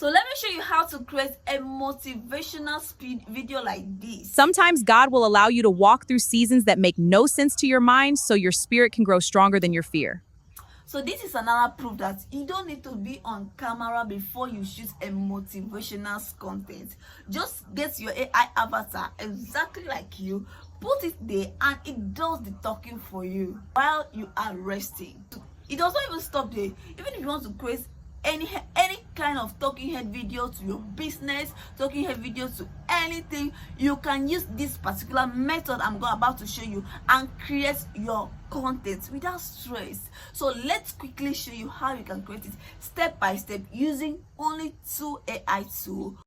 So let me show you how to create a motivational speed video like this. Sometimes God will allow you to walk through seasons that make no sense to your mind so your spirit can grow stronger than your fear. So this is another proof that you don't need to be on camera before you shoot a motivational content. Just get your AI avatar exactly like you, put it there, and it does the talking for you while you are resting. It doesn't even stop there. Even if you want to create any kind of talking head video to your business, talking head video to anything, you can use this particular method I'm about to show you and create your content without stress. So let's quickly show you how you can create it step by step using only 2 AI tools.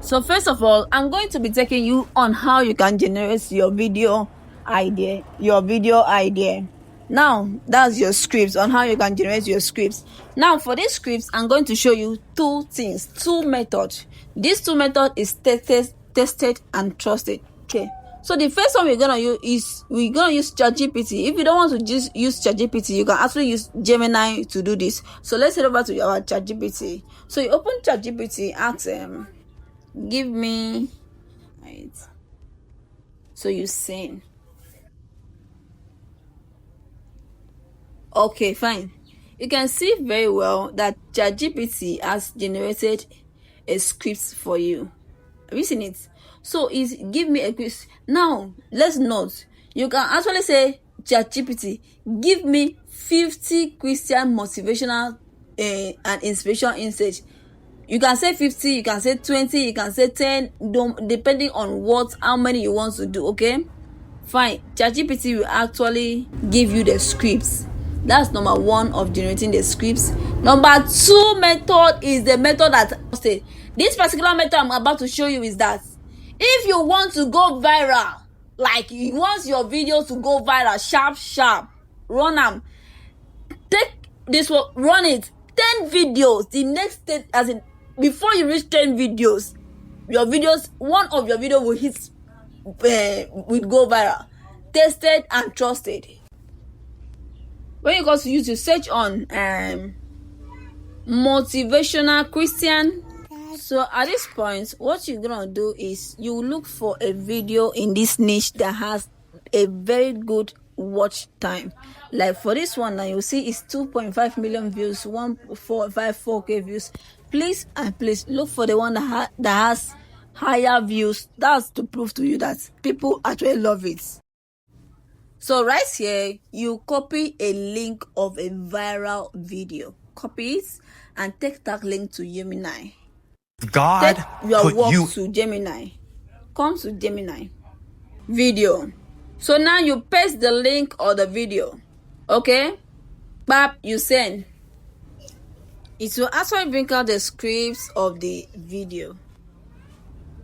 So first of all, I'm going to be taking you on how you can generate your video idea. Now that's your scripts, on how you can generate your scripts. Now for these scripts, I'm going to show you 2 things, 2 methods. These 2 methods is tested and trusted. Okay, so the first one we're gonna use is ChatGPT. If you don't want to just use ChatGPT, you can actually use Gemini to do this. So let's head over to our ChatGPT. So you open ChatGPT, ask give me, right, so you send. Okay, fine. You can see very well that ChatGPT has generated a script for you. Have you seen it? So it's give me a quiz. Now let's note, you can actually say ChatGPT, give me 50 Christian motivational and inspiration insights. You can say 50, you can say 20, you can say 10, depending on how many you want to do. Okay, fine. ChatGPT will actually give you the scripts. That's number 1 of generating the scripts. Number 2 method is the method that this particular method I'm about to show you is that if you want to go viral, like you want your videos to go viral sharp, run them. Take this one, run it 10 videos. The next 10, as in before you reach 10 videos, one of your video will hit will go viral. Tested and trusted. When you go to YouTube, search on motivational Christian. So at this point, what you're gonna do is you look for a video in this niche that has a very good watch time. Like for this one now, you'll see it's 2.5 million views, 4K views. Please look for the one that has higher views. That's to prove to you that people actually love it. So right here, you copy a link of a viral video. Copy it and take that link to Gemini. God take your put work you to Gemini. Come to Gemini. Video. So now you paste the link or the video. Okay? Bap, you send. It will actually bring out the scripts of the video.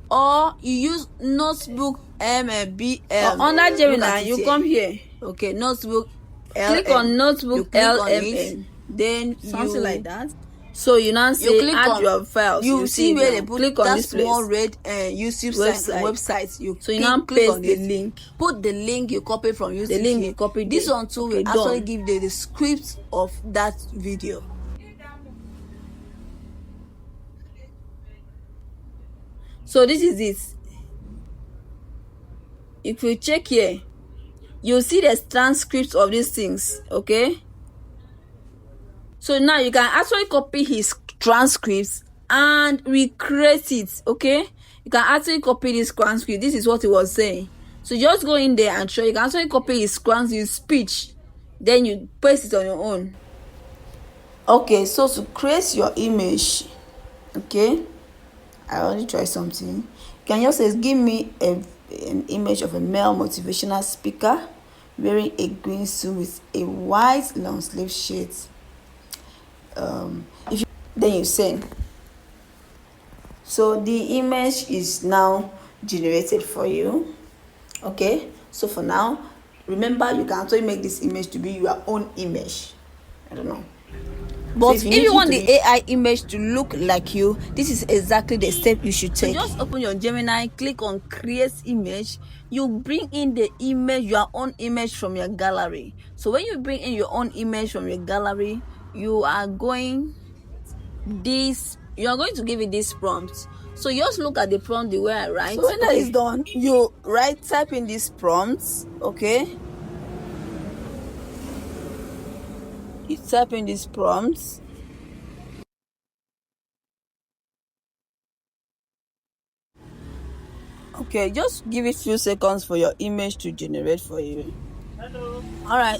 Or you use Notebook MBL. Under Gemini, you come here. Okay, Notebook LM. Click on Notebook LM. Then something like that. So you now say add your files. You see where they put click on that small red YouTube website. You now paste the link. Put the link you copy from YouTube. The link you copy. This one too will actually give the script of that video. So this is it. If you check here, you'll see the transcripts of these things. Okay. So now you can actually copy his transcripts and recreate it. Okay. You can actually copy this transcript. This is what he was saying. So just go in there and try. You can actually copy his transcript, his speech. Then you paste it on your own. Okay. So to create your image, okay, I already tried something. You can just say, give me an image of a male motivational speaker wearing a green suit with a white long sleeve shirt. Then you send. So the image is now generated for you. Okay. So for now, remember you can actually make this image to be your own image. I don't know. But if you want the AI image to look like you, this is exactly the step you should take. So just open your Gemini, click on create image. You bring in the image, your own image from your gallery. So when you bring in your own image from your gallery, you are going this you are going to give it this prompt. So you just look at the prompt the way I write. So when that is done, you type in these prompts. Okay, you type in these prompts. Okay, just give it few seconds for your image to generate for you. Hello. All right.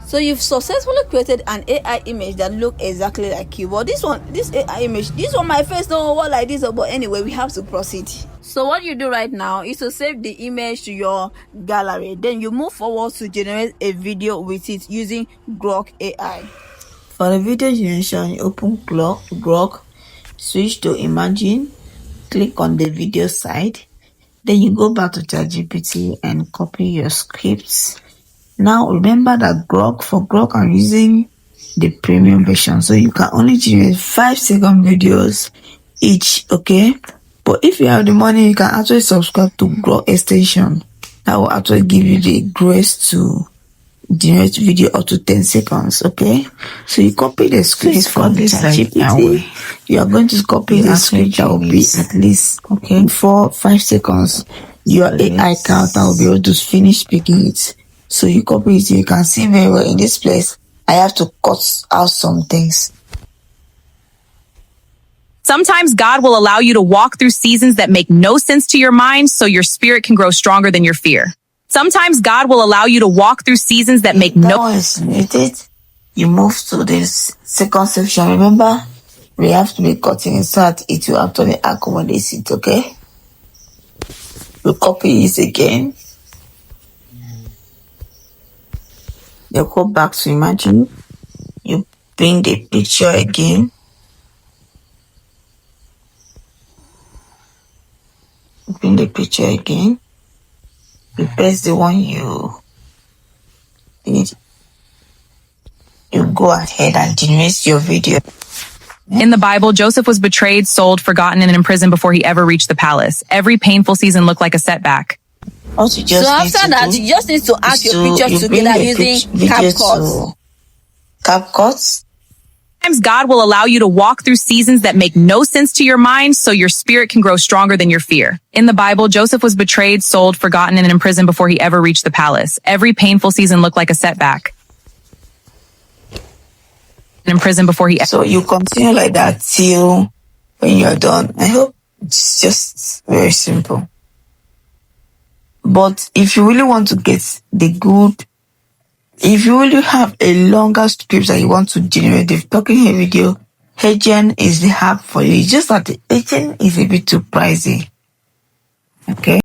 So you've successfully created an AI image that look exactly like you. But this AI image, this one my face don't work like this. But anyway, we have to proceed. So what you do right now is to save the image to your gallery. Then you move forward to generate a video with it using Grok AI. For the video generation, you open Grok, switch to Imagine, click on the video side. Then you go back to ChatGPT and copy your scripts. Now remember that for Grok, I'm using the premium version, so you can only generate 5-second videos each, okay? But if you have the money, you can actually subscribe to Grok extension. That will actually give you the grace to generate video up to 10 seconds, okay? So you copy the script from the ChatGPT. You are going to copy the script that will be at least 4-5 seconds. Your AI counter will be able to finish speaking it. So you copy it. You can see very well in this place. I have to cut out some things. Sometimes God will allow you to walk through seasons that make no sense to your mind so your spirit can grow stronger than your fear. Sometimes God will allow you to walk through seasons that make That one is muted. You move to this second section. Remember, we have to be cutting so that it will actually accommodate it, okay? You copy it again. You go back to Imagine. You bring the picture again. Bring the picture again. You press the one you need. You go ahead and generate your video. In the Bible, Joseph was betrayed, sold, forgotten, and imprisoned before he ever reached the palace. Every painful season looked like a setback. So after that, you just need to add your pictures together using CapCut. CapCut. Sometimes God will allow you to walk through seasons that make no sense to your mind so your spirit can grow stronger than your fear. In the Bible, Joseph was betrayed, sold, forgotten, and imprisoned before he ever reached the palace. Every painful season looked like a setback. In prison before he... So you continue like that till when you're done. I hope it's just very simple. But if you really want to get if you really have a longer script that you want to generate the talking head video, Agent is the app for you. It's just that the Agent is a bit too pricey. Okay.